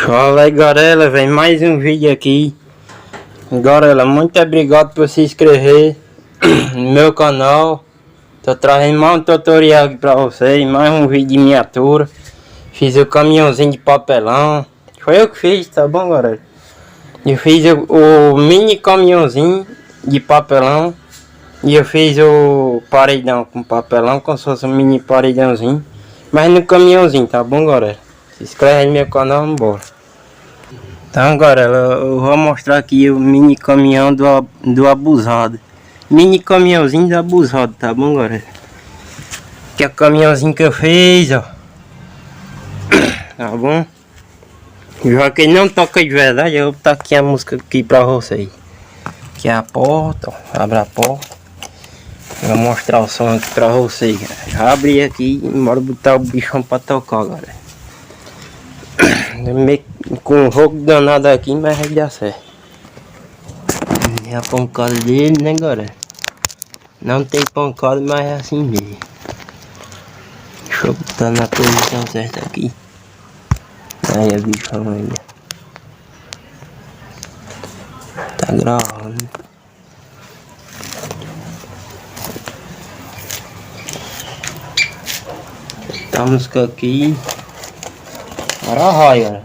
Fala aí, Garela, vem mais um vídeo aqui. Garela, muito obrigado por se inscrever no meu canal. Tô trazendo mais um tutorial aqui pra vocês, mais um vídeo de miniatura. Fiz o caminhãozinho de papelão. Foi eu que fiz, tá bom, galera? Eu fiz o mini caminhãozinho de papelão. E eu fiz o paredão com papelão, como se fosse um mini paredãozinho. Mas no caminhãozinho, tá bom, galera? Se inscreve aí no meu canal, vambora. Então, galera, eu vou mostrar aqui o mini caminhão do abusado. Mini caminhãozinho do abusado, tá bom, galera? Que é o caminhãozinho que eu fiz, ó. Tá bom? Já que ele não toca de verdade, eu vou botar aqui a música aqui pra vocês. Aqui é a porta, ó. Abre a porta. Vou mostrar o som aqui pra vocês, galera. Já abri aqui e bora botar o bichão pra tocar, galera. Meio com um rogo danado aqui, mas vai dar certo. É a pancada dele, né, galera? Não tem pancada, mas é assim mesmo. Deixa eu botar na posição certa aqui. Aí a bichão aí. Tá gravando. Tá a música aqui. Agora vai, galera.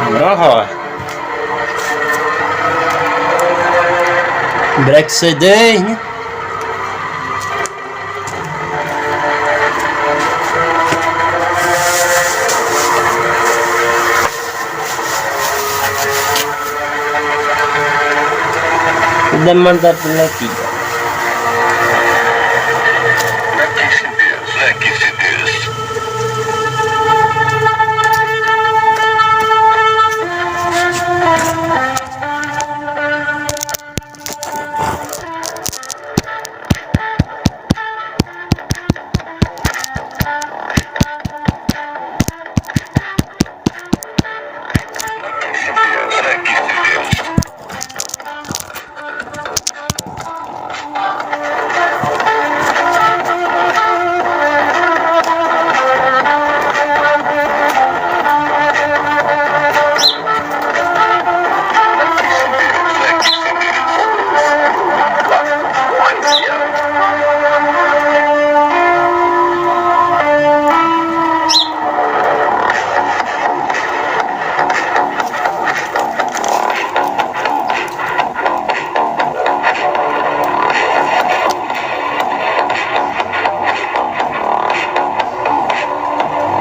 Agora vai. Break CD, né? Vou demandar por aqui.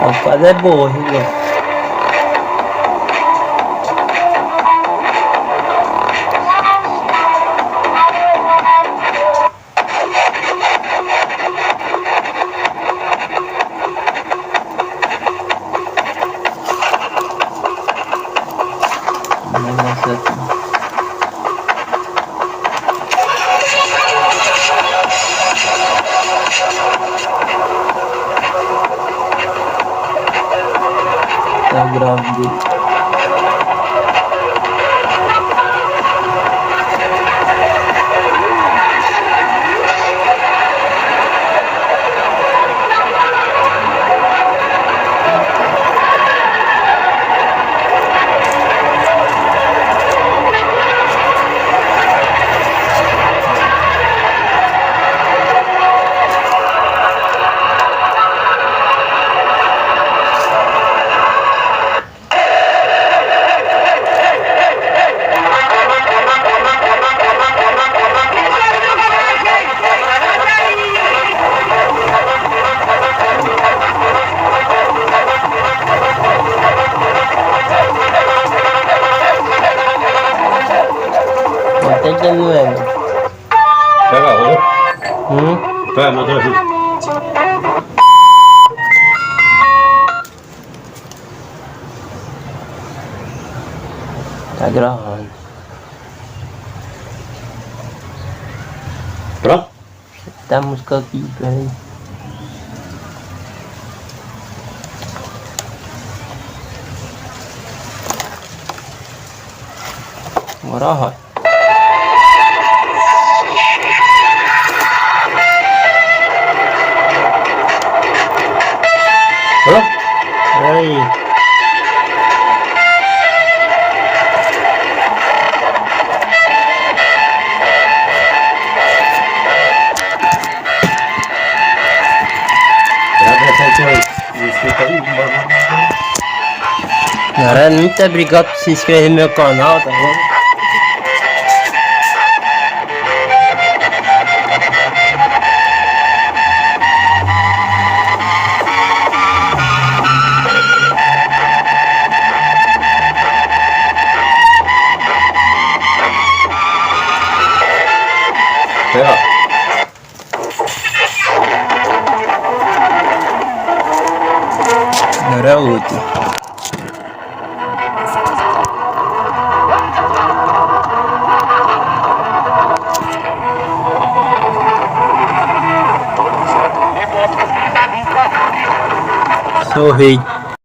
A fase é boa, viu? Tá grávido. Até que não é. Pega a roupa. Pega, mandou aqui. Tá gravando. Pronto? Tá a música aqui, peraí. Agora vai. Galera, muito obrigado por se inscrever no meu canal, tá bom? Pega. Agora é o último. Sorri.